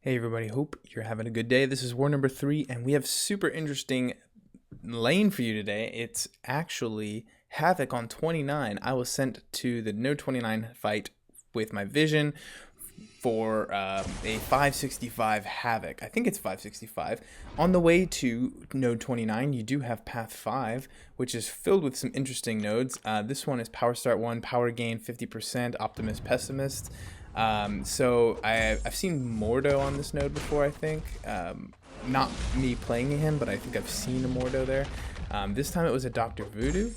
Hey everybody, hope you're having a good day. This is war number 3, and we have super interesting lane for you today. It's actually Havok on 29. I was sent to the node 29 fight with my vision for a 565 Havok. I think it's 565. On the way to node 29, you do have path 5, which is filled with some interesting nodes. This one is power start 1, power gain 50%, optimist, pessimist. So I've seen Mordo on this node before, I think. Not me playing him, but I think I've seen a Mordo there. This time it was a Dr. Voodoo.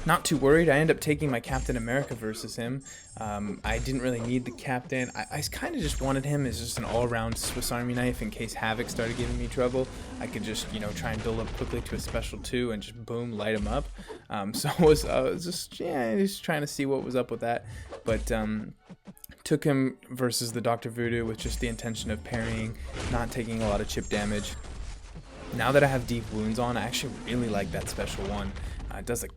Not too worried. I ended up taking my Captain America versus him. I didn't really need the Captain. I kind of just wanted him as just an all-around Swiss Army knife in case Havok started giving me trouble. I could just, try and build up quickly to a special 2 and just boom, light him up. So I was just trying to see what was up with that. But took him versus the Dr. Voodoo with just the intention of parrying, not taking a lot of chip damage. Now that I have deep wounds on, I actually really like that special 1. It does a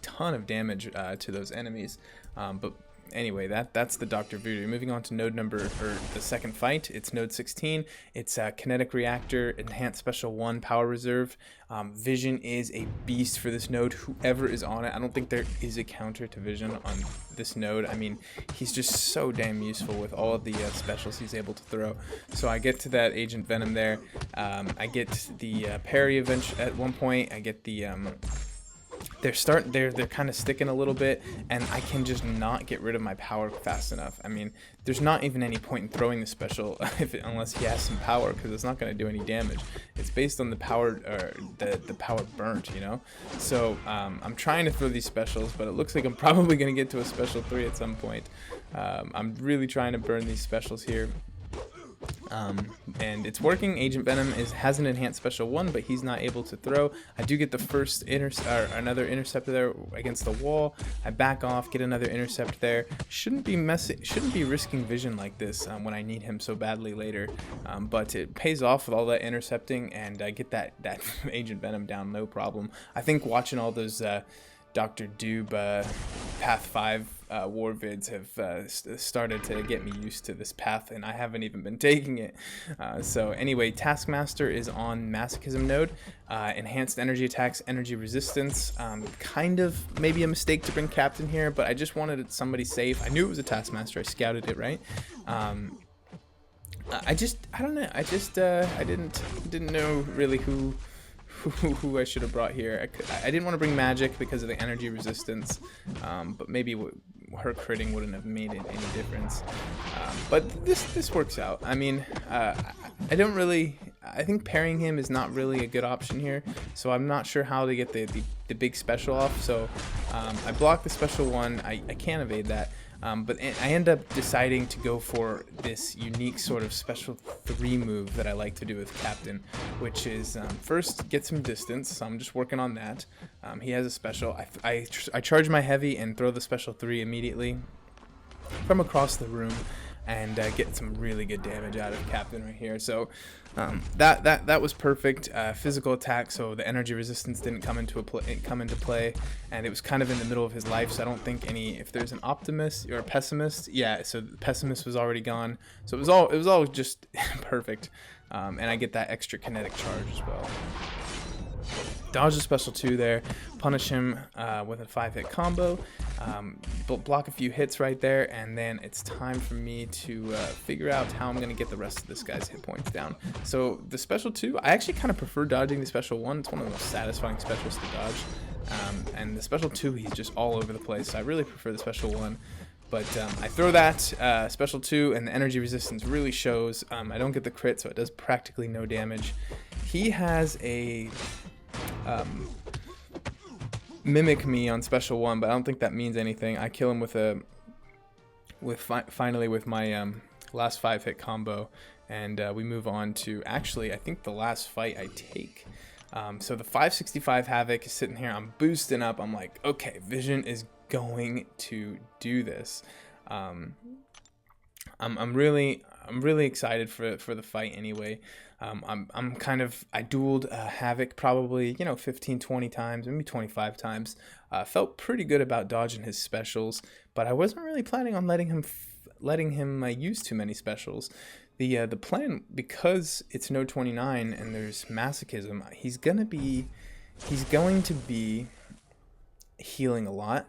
ton of damage to those enemies. But anyway, that's the Dr. Voodoo. Moving on to node number, or the second fight, it's node 16. It's Kinetic Reactor, Enhanced Special 1, Power Reserve. Vision is a beast for this node, whoever is on it. I don't think there is a counter to Vision on this node. I mean, he's just so damn useful with all of the specials he's able to throw. So I get to that Agent Venom there. I get the parry at one point. I get the they're kind of sticking a little bit, and I can just not get rid of my power fast enough. I mean, there's not even any point in throwing the special unless he has some power, because it's not going to do any damage. It's based on the power, or the power burnt, So I'm trying to throw these specials, but it looks like I'm probably going to get to a special 3 at some point. I'm really trying to burn these specials here. And it's working. Agent Venom has an enhanced special 1, but he's not able to throw. I do get the first another intercept there against the wall. I back off, get another intercept there. Shouldn't be risking Vision like this when I need him so badly later. But it pays off with all that intercepting, and I get that Agent Venom down no problem. I think watching all those Dr. Doob Path 5 war vids have started to get me used to this path, and I haven't even been taking it. So anyway, Taskmaster is on Masochism node. Enhanced energy attacks, energy resistance. Kind of maybe a mistake to bring Captain here, but I just wanted somebody safe. I knew it was a Taskmaster. I scouted it right. I don't know. I didn't know really who I should have brought here. I didn't want to bring Magic because of the energy resistance, but maybe her critting wouldn't have made any difference. But this works out. I mean, I think pairing him is not really a good option here, so I'm not sure how to get the big special off. So I block the special 1. I can't evade that. But I end up deciding to go for this unique sort of special 3 move that I like to do with Captain, which is first get some distance. So I'm just working on that. He has a special. I charge my heavy and throw the special 3 immediately from across the room, and get some really good damage out of Captain right here. So that was perfect. Physical attack, so the energy resistance didn't come into play, and it was kind of in the middle of his life. So I don't think if there's an optimist or a pessimist, yeah. So the pessimist was already gone. So it was all just perfect, and I get that extra kinetic charge as well. Dodge the special 2 there, punish him with a 5-hit combo, block a few hits right there, and then it's time for me to figure out how I'm going to get the rest of this guy's hit points down. So the special 2, I actually kind of prefer dodging the special 1. It's one of the most satisfying specials to dodge. And the special 2, he's just all over the place, so I really prefer the special 1. But I throw that special 2, and the energy resistance really shows. I don't get the crit, so it does practically no damage. He has a mimic me on special 1, but I don't think that means anything. I kill him finally with my last 5-hit combo, and we move on to actually I think the last fight I take. So the 565 Havok is sitting here. I'm boosting up. I'm like, okay, Vision is going to do this. I'm really excited for the fight anyway. I dueled Havok probably 15-20 times, maybe 25 times. Felt pretty good about dodging his specials, but I wasn't really planning on letting him letting him use too many specials. The plan, because it's no 29 and there's masochism, he's going to be healing a lot.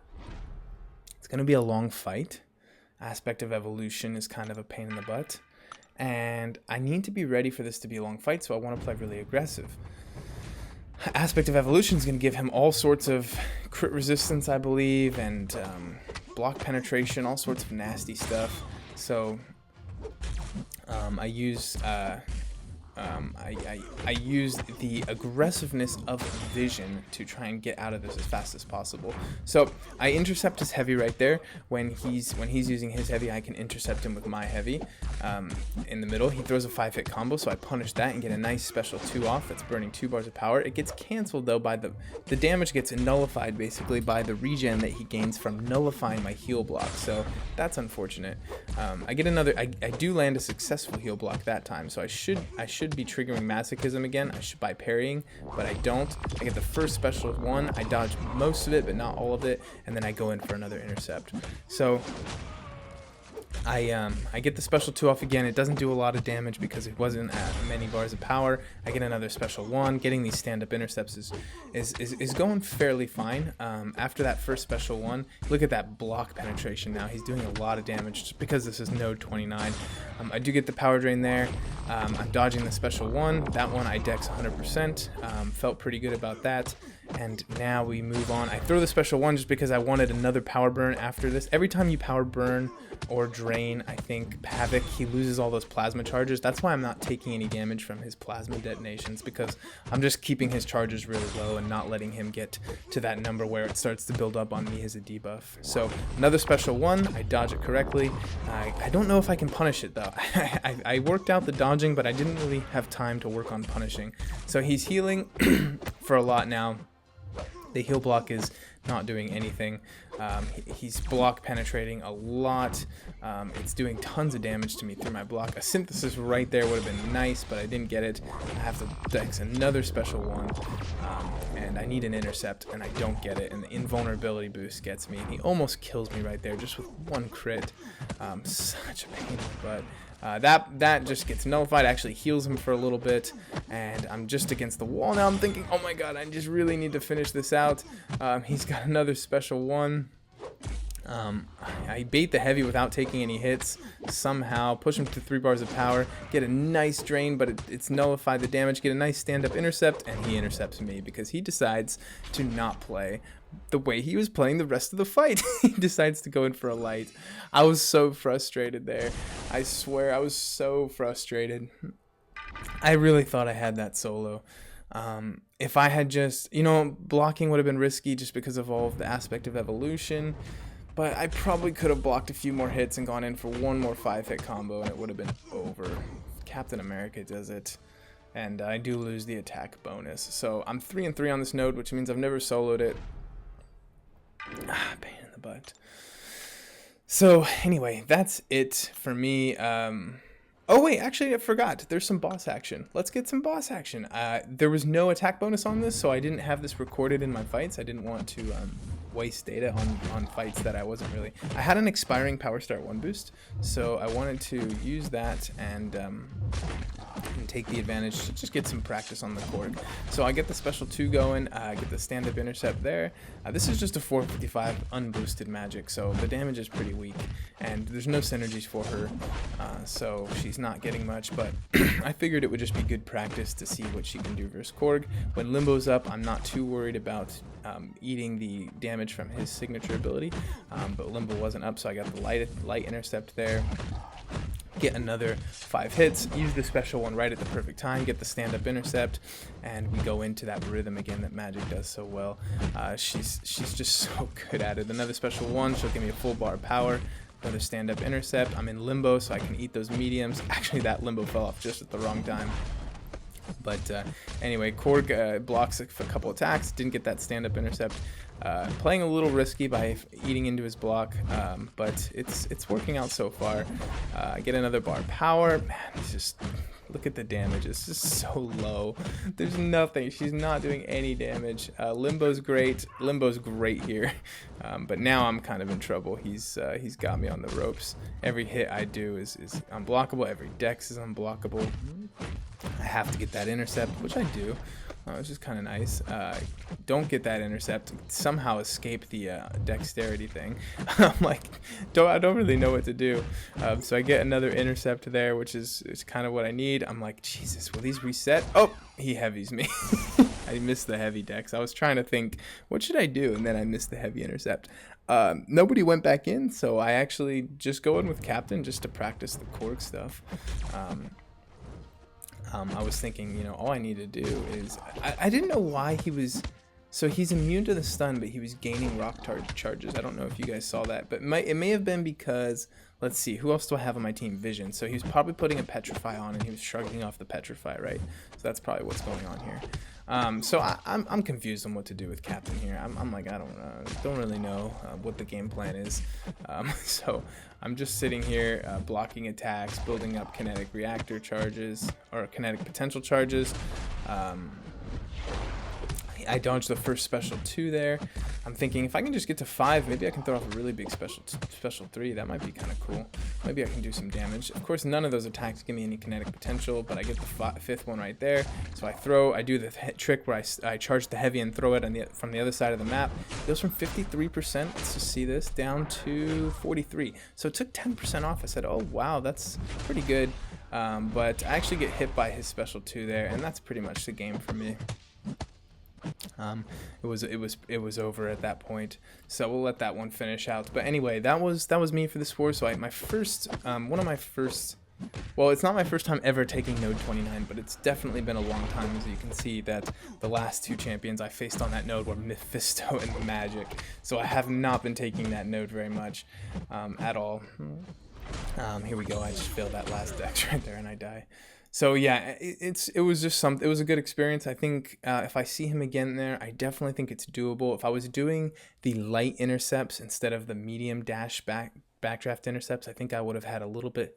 It's going to be a long fight. Aspect of Evolution is kind of a pain in the butt, and I need to be ready for this to be a long fight, so I want to play really aggressive. Aspect of Evolution is going to give him all sorts of crit resistance, I believe, and block penetration, all sorts of nasty stuff. So I use the aggressiveness of vision to try and get out of this as fast as possible. So I intercept his heavy right there. When he's using his heavy, I can intercept him with my heavy in the middle. He throws a 5-hit combo, so I punish that and get a nice special 2 off. That's burning 2 bars of power. It gets canceled though by the damage gets nullified basically by the regen that he gains from nullifying my heal block. So that's unfortunate. I get another. I do land a successful heal block that time, so I should be triggering masochism again. I should by parrying, but I don't. I get the first special of 1. I dodge most of it, but not all of it, and then I go in for another intercept. So I get the special 2 off again. It doesn't do a lot of damage because it wasn't at many bars of power. I get another special 1. Getting these stand-up intercepts is going fairly fine. After that first special 1, look at that block penetration now. He's doing a lot of damage just because this is node 29. I do get the power drain there. I'm dodging the special 1. That one I dex 100%. Felt pretty good about that. And now we move on. I throw the special 1 just because I wanted another power burn after this. Every time you power burn or drain, I think, Havok, he loses all those plasma charges. That's why I'm not taking any damage from his plasma detonations, because I'm just keeping his charges really low and not letting him get to that number where it starts to build up on me as a debuff. So another special 1, I dodge it correctly. I don't know if I can punish it though. I worked out the dodging, but I didn't really have time to work on punishing. So he's healing for a lot now. The heal block is not doing anything. He's block penetrating a lot. It's doing tons of damage to me through my block. A synthesis right there would have been nice, but I didn't get it. I have to dex another special 1, and I need an intercept, and I don't get it. And the invulnerability boost gets me. He almost kills me right there just with 1 crit. Such a pain in the butt. That just gets nullified. Actually heals him for a little bit, and I'm just against the wall now. I'm thinking, oh my god, I just really need to finish this out. He's got another special 1. I bait the heavy without taking any hits. Somehow push him to 3 bars of power, get a nice drain, but it's nullified the damage. Get a nice stand-up intercept, and he intercepts me because he decides to not play the way he was playing the rest of the fight. He decides to go in for a light. I was so frustrated there. I swear I was so frustrated. I really thought I had that solo. If I had just, blocking would have been risky just because of all of the aspect of evolution, but I probably could have blocked a few more hits and gone in for 1 more 5-hit combo and it would have been over. Captain America does it. And I do lose the attack bonus. So I'm 3-3 on this node, which means I've never soloed it. Pain in the butt. So anyway, that's it for me. Oh wait, actually I forgot. There's some boss action. Let's get some boss action. There was no attack bonus on this, so I didn't have this recorded in my fights. I didn't want to waste data on fights that I wasn't really. I had an expiring Power Start 1 boost, so I wanted to use that and take the advantage to just get some practice on the Korg. So I get the special 2 going, I get the stand-up intercept there. This is just a 455 unboosted magic, so the damage is pretty weak, and there's no synergies for her, so she's not getting much, but I figured it would just be good practice to see what she can do versus Korg. When Limbo's up, I'm not too worried about eating the damage from his signature ability, but Limbo wasn't up, so I got the light intercept there. Get another 5 hits, use the special 1 right at the perfect time, get the stand-up intercept, and we go into that rhythm again that Magic does so well. She's just so good at it. Another special 1, she'll give me a full bar of power. Another stand-up intercept. I'm in limbo, so I can eat those mediums. Actually, that limbo fell off just at the wrong time. But anyway, Korg blocks a couple attacks, didn't get that stand-up intercept. Playing a little risky by eating into his block, but it's working out so far. I get another bar of power. Man, he's just Look at the damage. It's just so low. There's nothing. She's not doing any damage. Limbo's great. Limbo's great here. But now I'm kind of in trouble. He's got me on the ropes. Every hit I do is unblockable. Every dex is unblockable. I have to get that intercept, which I do. Which is kind of nice. Don't get that intercept. Somehow escape the dexterity thing. I'm like, I don't really know what to do. So I get another intercept there, which is kind of what I need. I'm like, Jesus, will these reset? Oh, he heavies me. I missed the heavy dex. I was trying to think, what should I do? And then I missed the heavy intercept. Nobody went back in, so I actually just go in with Captain just to practice the Korg stuff. I was thinking, you know, all I need to do is... I didn't know why he was... So he's immune to the stun, but he was gaining rock charges. I don't know if you guys saw that, but it may have been because... Let's see, who else do I have on my team? Vision. So he was probably putting a Petrify on, and he was shrugging off the Petrify, right? So that's probably what's going on here. So I'm confused on what to do with Captain here. I'm like, I don't really know what the game plan is. So I'm just sitting here blocking attacks, building up kinetic reactor charges, or kinetic potential charges. I dodged the first special 2 there. I'm thinking if I can just get to 5, maybe I can throw off a really big special 3. That might be kind of cool. Maybe I can do some damage. Of course, none of those attacks give me any kinetic potential, but I get the 5th one right there. So I do the trick where I charge the heavy and throw it from the other side of the map. It goes from 53%, let's just see this, down to 43. So it took 10% off. I said, oh wow, that's pretty good. But I actually get hit by his special 2 there, and that's pretty much the game for me. It was over at that point, so we'll let that one finish out. But anyway, that was me for this war. So one of my first, well, it's not my first time ever taking node 29, but it's definitely been a long time. As you can see, that the last 2 champions I faced on that node were Mephisto and Magic, so I have not been taking that node very much at all. Here we go. I just failed that last dex right there, and I die. So yeah, it was a good experience. I think if I see him again there, I definitely think it's doable. If I was doing the light intercepts instead of the medium dash backdraft intercepts, I think I would have had a little bit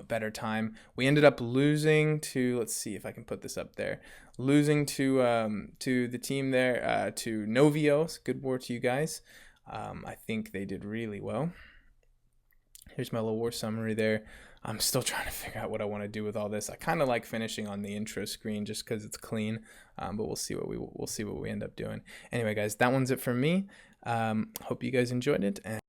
better time. We ended up losing to, let's see if I can put this up there, losing to the team there, to Novios. Good war to you guys. I think they did really well. Here's my little war summary there. I'm still trying to figure out what I want to do with all this. I kind of like finishing on the intro screen just because it's clean, but we'll see what we end up doing. Anyway, guys, that one's it for me. Hope you guys enjoyed it, and